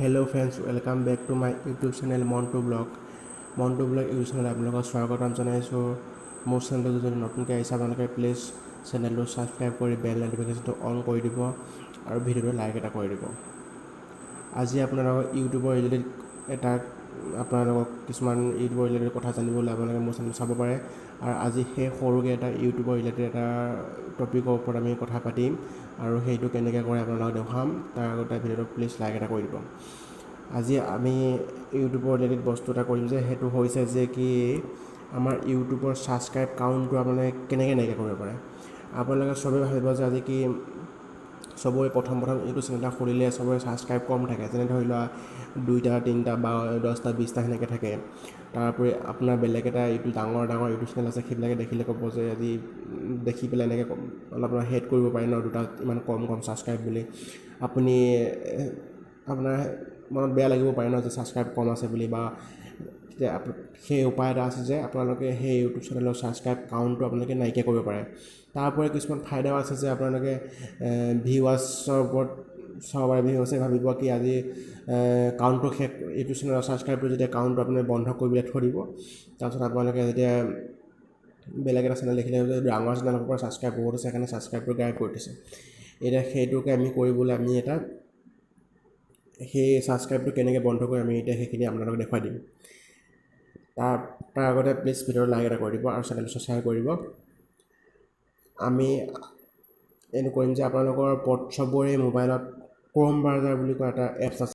Hello friends, welcome back to my YouTube channel Monto Blog YouTube channel আপোনালোকক স্বাগতম জনাইছোঁ মোৰ চেনেলটো যদি নতুনকৈ আহিছে আপোনালোকে প্লিজ চেনেলটো ছাবস্ক্ৰাইব কৰি বেল নটিফিকেশ্যনটো অন কৰি দিব আৰু ভিডিঅ'টো লাইক এটা কৰি দিব। আজি আপোনালোকক ইউটিউবৰ ৰিলেটেড এটা আপোনালোকক কিছুমান ইউটিউবৰ ৰিলেটেড কথা জানিবলৈ আপোনালোকে মোৰ চেনেল চাব পাৰে আৰু আজি সেই সৰুকৈ এটা ইউটিউবৰ ৰিলেটেড এটা টপিকৰ ওপৰত আমি কথা পাতিম আৰু সেইটো কেনেকৈ কৰে আপোনালোকক দেখাম। তাৰ আগতে ভিডিঅ'টো প্লিজ লাইক এটা কৰি দিব। আজি আমি ইউটিউবৰ ৰিলেটেড বস্তু এটা কৰিম যে সেইটো হৈছে যে কি আমাৰ ইউটিউবৰ ছাবস্ক্ৰাইব কাউণ্টটো আপোনালোকে কেনেকৈ নাইকিয়া কৰিব পাৰে। আপোনালোকে চবেই ভাবিব যে আজি কি চবৰে প্ৰথম ইউটিউব চেনেল এটা খুলিলে চবৰে ছাবস্ক্ৰাইব কম থাকে, যেনে ধৰি লোৱা 2টা 3টা বা 10টা 20টা সেনেকৈ থাকে। তাৰোপৰি আপোনাৰ বেলেগ এটা ইউটিউব ডাঙৰ ইউটিউব চেনেল আছে, সেইবিলাকে দেখিলে ক'ব যে আজি দেখি পেলাই এনেকৈ অলপ হেড কৰিব পাৰে ন, দুটা ইমান কম ছাবস্ক্ৰাইব বুলি। আপুনি আপোনাৰ মনত বেয়া লাগিব পাৰে ন যে ছাবস্ক্ৰাইব কম আছে বুলি, বা সেই উপায় এটা আছে যে আপোনালোকে সেই ইউটিউব চেনেলৰ ছাবস্ক্ৰাইব কাউণ্টটো আপোনালোকে নাইকিয়া কৰিব পাৰে। তাৰপৰি কিছুমান ফাইদাও আছে যে আপোনালোকে ভিউৱাৰ্ছৰ ওপৰত চাব পাৰে। ভিউৱাৰ্ছে ভাবিব কি আজি কাউণ্টটো শেষ, ইউটিউব চেনেলৰ ছাবস্ক্ৰাইবটো যেতিয়া কাউণ্টটো আপুনি বন্ধ কৰি পেলাই থৈ দিব, তাৰপিছত আপোনালোকে যেতিয়া বেলেগ এটা চেনেল দেখিলে ডাঙৰ চেনেলৰ পৰা ছাবস্ক্ৰাইব বহুত আছে, সেইকাৰণে ছাবস্ক্ৰাইবটো গায়ব কৰি দিছে। এতিয়া সেইটোকে আমি কৰিবলৈ আমি এটা সেই ছাবস্ক্ৰাইবটো কেনেকৈ বন্ধ কৰি আমি এতিয়া সেইখিনি আপোনালোকক দেখুৱাই দিম। তাৰ আগতে প্লিজ ভিডিঅ'টো লাইক এটা কৰি দিব আৰু চেনেলটো ছাবস্ক্ৰাইব কৰি দিব। আমি এইটো কৰিম যে আপোনালোকৰ চবৰে মোবাইলত ক্ৰ'ম ব্ৰাউজাৰ বুলি কোৱা এটা এপছ আছে।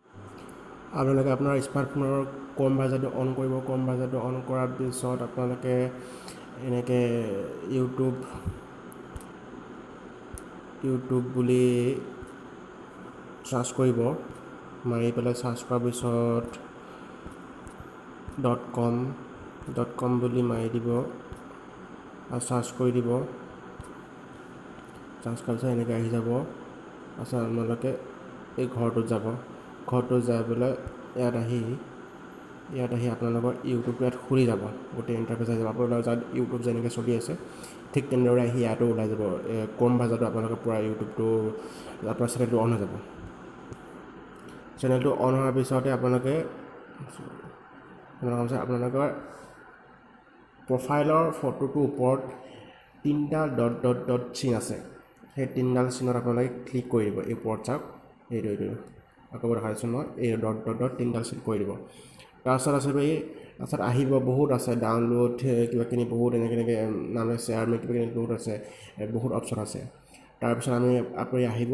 আপোনালোকে আপোনাৰ স্মাৰ্টফোনৰ ক্ৰ'ম ব্ৰাউজাৰটো অন কৰিব। ক্ৰ'ম ব্ৰাউজাৰটো অন কৰাৰ পিছত আপোনালোকে এনেকৈ ইউটিউব বুলি চাৰ্চ কৰিব। মাৰি পেলাই চাৰ্চ কৰাৰ পিছত .com বুলি মাৰি দিব আৰু চাৰ্চ কৰি দিব। চাৰ্চ কৰাৰ পিছত এনেকৈ আহি যাব। তাৰপিছত আপোনালোকে এই ঘৰটোত যাব। ঘৰটোত যাই পেলাই ইয়াত আহি আপোনালোকৰ ইউটিউবটো ইয়াত খুলি যাব। গোটেই ইণ্টাৰফেচ আহি যাব। আপোনালোকৰ যাত ইউটিউব যেনেকৈ চলি আছে ঠিক তেনেদৰে আহি ইয়াতো ওলাই যাব। ক্ৰ'ম ব্ৰাউজাৰটো আপোনালোকৰ পূৰা ইউটিউবটো আপোনাৰ চেনেলটো অন হৈ যাব। চেনেলটো অন হোৱাৰ পিছতে আপোনালোকৰ প্ৰফাইলৰ ফটোটোৰ ওপৰত 3টা ডট চিন আছে। সেই 3ডাল চিনত আপোনালোকে ক্লিক কৰি দিব। এই ওপৰত চাওক, এইটো আকৌ দেখাইছোঁ মই, এই ডট 3ডাল চিন কৰি দিব। তাৰপিছত আছে তাৰপিছত আহিব বহুত আছে, ডাউনলোড কিবাকিনি বহুত এনেকৈ নাম শ্বেয়াৰ কিবাকিনি বহুত আছে, বহুত অপশ্যন আছে। তাৰপিছত আপুনি আহিব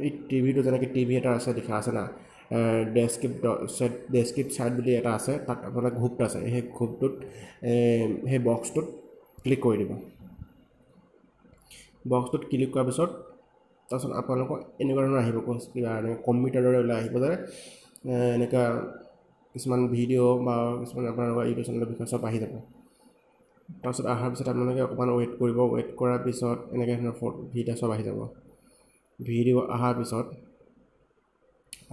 এই টিভিটো, যেনেকৈ টিভি এটা আছে দেখা আছে না, ডেছক্ৰিপ্ট চাইট বুলি এটা আছে, তাত আপোনাৰ গ্ৰুপ আছে। সেই গ্ৰুপটোত সেই বক্সটোত ক্লিক কৰি দিব। বক্সটোত ক্লিক কৰাৰ পিছত তাৰপিছত আপোনালোকৰ এনেকুৱা ধৰণৰ আহিব, কিবা এনেকৈ কম্পিউটাৰৰে ওলাই আহিব যে এনেকুৱা কিছুমান ভিডিঅ' বা কিছুমান আপোনালোকৰ ইউটিউব চেনেলৰ বিষয়ে চব আহি যাব। তাৰপিছত অহাৰ পিছত আপোনালোকে অকণমান ৱেইট কৰিব। ৱেইট কৰাৰ পিছত এনেকৈ ধৰণৰ ভিডিঅ' চব আহি যাব। ভিডিঅ' অহাৰ পিছত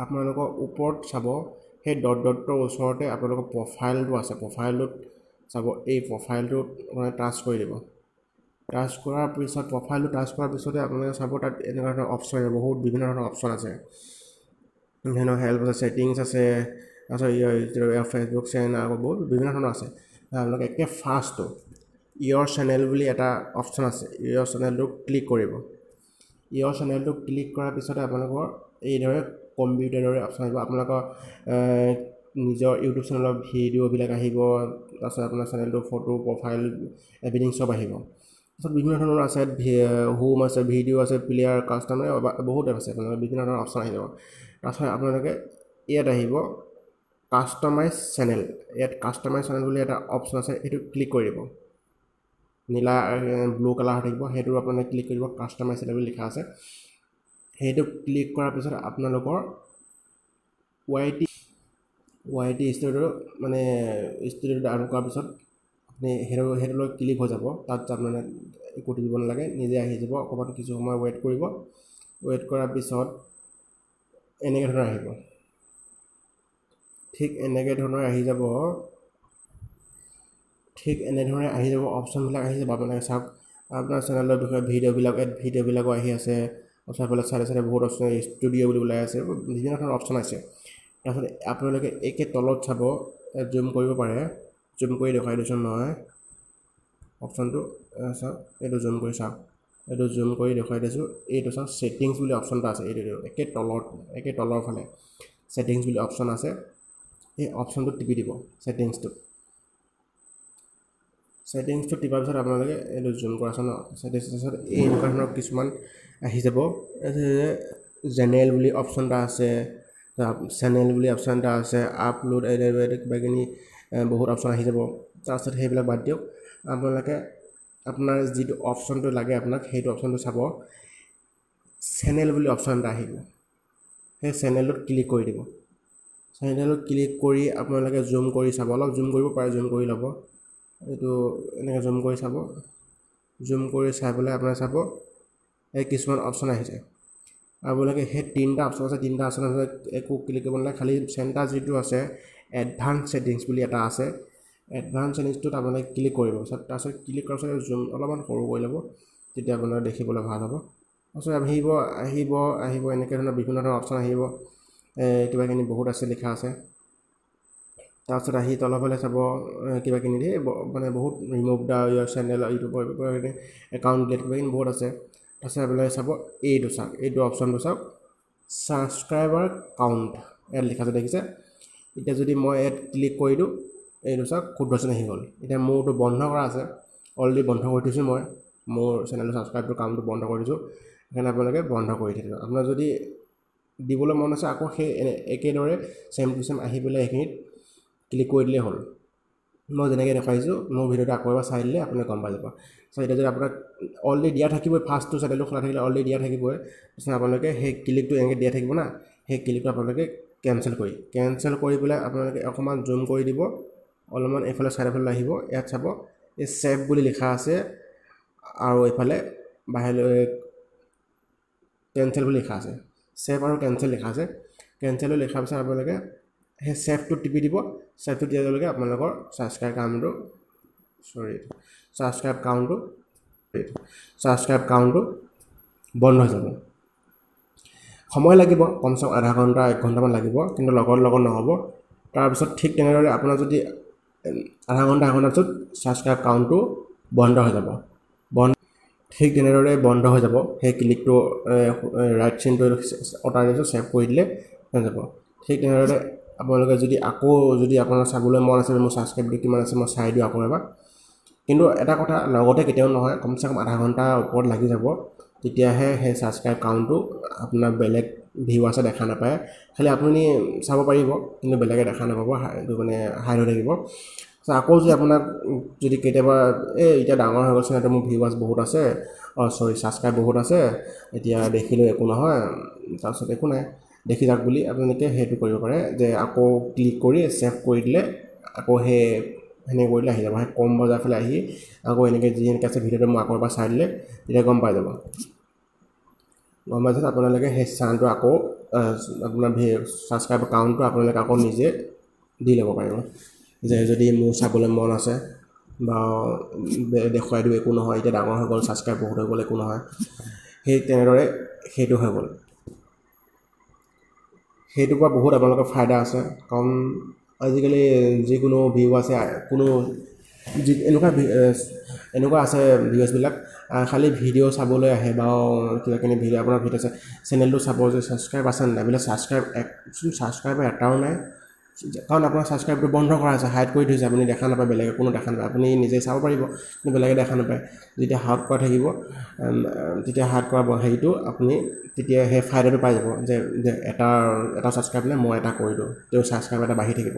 আপোনালোকৰ ওপৰত চাব, সেই ডটৰ ওচৰতে আপোনালোকৰ প্ৰফাইলটো আছে। প্ৰফাইলটোত চাব, এই প্ৰফাইলটোত মানে টাচ কৰি দিব। টাচ কৰাৰ পিছত প্ৰফাইলটো টাচ কৰাৰ পিছতে আপোনালোকে চাব তাত এনেকুৱা ধৰণৰ অপশ্যন, বহুত বিভিন্ন ধৰণৰ অপশ্যন আছে। ধৰণৰ হেল্প আছে, ছেটিংছ আছে, তাৰপিছত ফেচবুক চেনেল আকৌ বহুত বিভিন্ন ধৰণৰ আছে। আপোনালোকে একে ফাৰ্ষ্টটো ইয়ৰ চেনেল বুলি এটা অপশ্যন আছে, ইয়ৰ চেনেলটো ক্লিক কৰিব। ইয়ৰ চেনেলটো ক্লিক কৰাৰ পিছতে আপোনালোকৰ এইদৰে কম্পিউটাৰৰ অপশ্যন আহিব। আপোনালোকৰ নিজৰ ইউটিউব চেনেলৰ ভিডিঅ'বিলাক আহিব। তাৰপিছত আপোনাৰ চেনেলটো ফটো, প্ৰফাইল, এভৰিথিং চব আহিব। তাৰপিছত বিভিন্ন ধৰণৰ আছে, হোম আছে, ভিডিঅ' আছে, প্লেয়াৰ, কাষ্টমাৰ, বহুত এপ আছে। আপোনালোকে বিভিন্ন ধৰণৰ অপশ্যন আহি যাব। তাৰপিছত আপোনালোকে ইয়াত আহিব কাষ্টমাইজ চেনেল। ইয়াত কাষ্টমাইজ চেনেল বুলি এটা অপশ্যন আছে, সেইটো ক্লিক কৰি দিব। নীলা ব্লু কালাৰ হৈ থাকিব, সেইটো আপোনালোকে ক্লিক কৰিব। কাষ্টমাইজ চেনেল বুলি লিখা আছে, সেইটো ক্লিক কৰাৰ পিছত আপোনালোকৰ YT ষ্টুডিঅ'টো মানে ষ্টুডিঅ'টো ডাউনলোড কৰাৰ পিছত আপুনি সেইটোলৈ ক্লিক হৈ যাব। তাত আপোনালোকে একো দিব নালাগে, নিজে আহি যাব। অকণমান কিছু সময় ৱেইট কৰিব। ৱেইট কৰাৰ পিছত এনেকৈ ধৰণৰ আহিব। ঠিক এনেধৰণে আহি যাব অপশ্যনবিলাক আহি যাব। আপোনালোকে চাওক, আপোনাৰ চেনেলৰ বিষয়ে ভিডিঅ'বিলাকো আহি আছে। তাৰপিছত চাইডে বহুত অপশ্যন, ষ্টুডিঅ' বুলি ওলাই আছে, বিভিন্ন ধৰণৰ অপশ্যন আছে। তাৰপিছত আপোনালোকে একে তলত চাব, জুম কৰিব পাৰে, জুম কৰি দেখুৱাই দিছোঁ নহয় অপশ্যনটো, চাওক এইটো জুম কৰি চাওক, এইটো জুম কৰি দেখুৱাই দিছোঁ, এইটো চাওক ছেটিংছ বুলি অপশ্যন এটা আছে, এইটো একে তলৰ ফালে ছেটিংছ বুলি অপশ্যন আছে, এই অপশ্যনটোত টিপি দিব, ছেটিংছটো টিপাৰ পিছত আপোনালোকে এইটো জুম কৰা আছে ন, ছেটিংছত এই এনেকুৱা ধৰণৰ কিছুমান আহি যাব, জেনেৰেল বুলি অপশ্যন এটা আছে, চেনেল বুলি অপশ্যন এটা আছে, আপলোড কিবাকিনি বহুত অপশ্যন আহি যাব। তাৰপিছত সেইবিলাক বাদ দিয়ক, আপোনালোকে আপোনাৰ যিটো অপশ্যনটো লাগে আপোনাক সেইটো অপশ্যনটো চাব, চেনেল বুলি অপশ্যন এটা আহিব, সেই চেনেলটোত ক্লিক কৰি দিব, চেনেলত ক্লিক কৰি আপোনালোকে জুম কৰি চাব, অলপ জুম কৰিব পাৰে, জুম কৰি ল'ব, এইটো এনেকৈ জুম কৰি চাব, জুম কৰি চাই পেলাই আপোনাৰ চাব এই কিছুমান অপশ্যন আহি যায়, আপোনালোকে সেই তিনিটা অপশ্যন আছে, তিনিটা অপশ্যন আছে, একো ক্লিক কৰিব নালাগে, খালি চেণ্টাৰ যিটো আছে এডভান্স ছেটিংছ বুলি এটা আছে, এডভান্স ছেটিংছটোত আপোনালোকে ক্লিক কৰিব, তাৰপিছত ক্লিক কৰাৰ পিছত জুম অলপমান সৰু কৰি ল'ব, তেতিয়া আপোনাৰ দেখিবলৈ ভাল হ'ব। তাৰপিছত আহিব এনেকৈ ধৰণৰ বিভিন্ন ধৰণৰ অপশ্যন আহিব, কিবাকিনি বহুত আছে লিখা আছে, তাৰপিছত আহি তলৰফালে চাব কিবাকিনি ধেৰ মানে বহুত ৰিমুভ দ্য ইউৰ চেনেল ইউটিউবৰ একাউণ্ট ডিলিট কিবাকিনি বহুত আছে। তাৰপিছত আপোনালোকে চাব এইটো চাওক, এইটো অপশ্যনটো চাওক, ছাবস্ক্ৰাইবাৰ কাউণ্ট ইয়াত লিখা আছে দেখিছে, এতিয়া যদি মই ইয়াত ক্লিক কৰি দিওঁ, এইটো চাওক 14% আহি গ'ল, এতিয়া মোৰটো বন্ধ কৰা আছে, অলৰেডি বন্ধ কৰি থৈছোঁ, মই মোৰ চেনেলৰ ছাবস্ক্ৰাইবটো কাউণ্টটো বন্ধ কৰি দিছোঁ, সেইকাৰণে আপোনালোকে বন্ধ কৰি থাকিব। আপোনাৰ যদি দিবলৈ মন আছে আকৌ সেই একেদৰে ছেম টু ছেম আহি পেলাই সেইখিনিত ক্লিক কৰি দিলেই হ'ল, মই যেনেকৈ দেখুৱাইছোঁ মোৰ ভিডিঅ'টো আকৌ এবাৰ চাই দিলে আপুনি গম পাই যাব। চ' এতিয়া যদি আপোনাক অলৰেডি দিয়া থাকিবই, ফাৰ্ষ্টটো চেনেলটো খোলা থাকিলে অলৰেডি দিয়া থাকিবই, তাৰপিছত আপোনালোকে সেই ক্লিকটো এনেকৈ দিয়া থাকিব না, সেই ক্লিকটো আপোনালোকে কেঞ্চেল কৰি পেলাই আপোনালোকে অকণমান জুম কৰি দিব, অলপমান এইফালে চাইডৰ ফালে আহিব, ইয়াত চাব এই ছেভ বুলি লিখা আছে, আৰু এইফালে বাহিৰলৈ কেঞ্চেল বুলি লিখা আছে, ছেভ আৰু কেঞ্চেল লিখা আছে, কেঞ্চেলো লিখাৰ পিছত আপোনালোকে সেই ছেভটো টিপি দিব, ছেভটো দিয়াৰ লগে লগে আপোনালোকৰ ছাবস্ক্ৰাইব কাউণ্টটো বন্ধ হৈ যাব। সময় লাগিব, কমচে কম আধা ঘণ্টা 1 ঘণ্টামান লাগিব, কিন্তু লগত নহ'ব। তাৰপিছত ঠিক তেনেদৰে আপোনাৰ যদি আধা ঘণ্টাৰ পিছত ছাবস্ক্ৰাইব কাউণ্টটো বন্ধ হৈ যাব, ঠিক তেনেদৰে বন্ধ হৈ যাব, সেই ক্লিকটো ৰাইট চিনটো অঁতাই দিছোঁ, ছেভ কৰি দিলে হৈ যাব। ঠিক তেনেদৰে আপোনালোকে যদি আকৌ আপোনাৰ চাবলৈ মন আছে, মোৰ ছাবস্ক্ৰাইবটো কিমান আছে মই চাই দিওঁ আকৌ এবাৰ, কিন্তু এটা কথা লগতে কেতিয়াও নহয়, কমচে কম আধা ঘণ্টাৰ ওপৰত লাগি যাব, তেতিয়াহে সেই ছাবস্ক্ৰাইব কাউণ্টটো আপোনাৰ বেলেগ ভিউৱাৰ্ছে দেখা নাপায়, খালি আপুনি চাব পাৰিব কিন্তু বেলেগে দেখা নাপাব, মানে হাইড হৈ থাকিব। আকৌ যদি আপোনাক যদি কেতিয়াবা এতিয়া ডাঙৰ হৈ গৈছে, মোৰ ভিউৱাৰ্ছ বহুত আছে, ছাবস্ক্ৰাইব বহুত আছে, এতিয়া দেখিলেও একো নহয়, তাৰপিছত একো নাই দেখি যাওক বুলি আপোনালোকে সেইটো কৰিব পাৰে, যে আকৌ ক্লিক কৰি ছেভ কৰি দিলে আকৌ সেনেকৈ কৰিলে আহি যাব, সেই কম বজাৰ ফালে আহি আকৌ এনেকৈ যি এনেকৈ আছে ভিডিঅ'টো মই আকৌ এবাৰ চাই দিলে তেতিয়া গম পাই যাব। গম পাইছে, আপোনালোকে সেই চেনেলটো আকৌ আপোনাৰ ছাবস্ক্ৰাইবৰ কাউণ্টটো আপোনালোকে আকৌ নিজে দি ল'ব পাৰিব, যে যদি মোৰ চাবলৈ মন আছে বা দেখুৱাই দিওঁ একো নহয়, এতিয়া ডাঙৰ হৈ গ'ল, ছাবস্ক্ৰাইব বহুত হৈ গ'ল, একো নহয়, সেই তেনেদৰে সেইটো হৈ গ'ল। সেইটোৰ পৰা বহুত আপোনালোকৰ ফাইদা আছে, কাৰণ আজিকালি যিকোনো ভিউৱাৰ্ছে এনেকুৱা আছে ভিউৱাৰ্ছবিলাক খালি ভিডিঅ' চাবলৈ আহে বা কিবাকিনি ভিডিঅ' আপোনাৰ ভিডিঅ' আছে, চেনেলটো চাব যে ছাবস্ক্ৰাইব আছে নাই, বোলে ছাবস্ক্ৰাইবাৰ এটাও নাই, কাৰণ আপোনাৰ ছাবস্ক্ৰাইবটো বন্ধ কৰা আছে, হাইড কৰি থৈছে, আপুনি দেখা নাপায়, বেলেগে কোনো দেখা নাপায়, আপুনি নিজে চাব পাৰিব কিন্তু বেলেগে দেখা নাপায়। যেতিয়া হাইড কৰা থাকিব, তেতিয়া হাইড কৰা হেৰিটো আপুনি তেতিয়া সেই ফাইদাটো পাই যাব, যে এটা ছাবস্ক্ৰাইব নাই, মই এটা কৰি দিওঁ, তেওঁ ছাবস্ক্ৰাইব এটা বাঢ়ি থাকিব।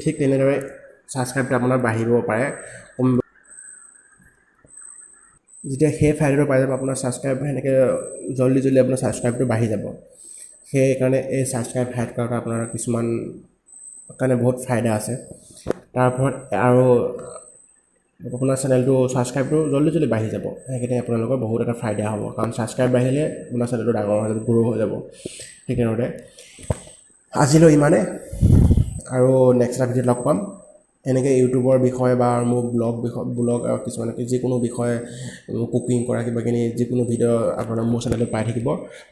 ঠিক তেনেদৰে ছাবস্ক্ৰাইবটো আপোনাৰ বাঢ়িব পাৰে, যেতিয়া সেই ফাইদাটো পাই যাব আপোনাৰ ছাবস্ক্ৰাইব সেনেকৈ জল্দি আপোনাৰ ছাবস্ক্ৰাইবটো বাঢ়ি যাব। সেইকাৰণে এই ছাবস্ক্ৰাইব হাইড কৰাটো আপোনাৰ কিছুমান কাৰণে বহুত ফাইদা আছে। তাৰ ওপৰত আৰু আপোনাৰ চেনেলটো ছাবস্ক্ৰাইবটো জল্দি বাঢ়ি যাব, সেইকাৰণে আপোনালোকৰ বহুত এটা ফাইদা হ'ব, কাৰণ ছাবস্ক্ৰাইব বাঢ়িলে আপোনাৰ চেনেলটো ডাঙৰ হৈ যাব, গ্ৰ' হৈ যাব। ঠিক তেনেদৰে আজিলৈ ইমানে, আৰু নেক্সট এটা ভিডিঅ'ত লগ পাম। এনেকৈ ইউটিউবৰ বিষয়ে বা মোৰ ব্লগ কিছুমান যিকোনো বিষয়ে কুকিং কৰা কিবাকিনি যিকোনো ভিডিঅ' আপোনাৰ মোৰ চেনেলত পাই থাকিব।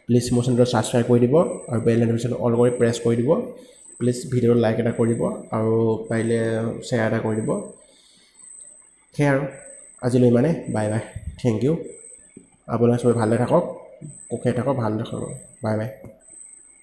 প্লিজ মোৰ চেনেলটো ছাবস্ক্ৰাইব কৰি দিব আৰু বেল ন'টিফিকেশ্যন অল কৰি প্ৰেছ কৰি দিব। প্লিজ ভিডিঅ'টো লাইক এটা কৰিব আৰু পাৰিলে শ্বেয়াৰ এটা কৰি দিব। সেয়াই আৰু আজিলৈ ইমানে। Bye bye, thank you. আপোনালোকে চবেই ভালে থাকক, সুখে থাকক, ভালে থাকক। Bye bye.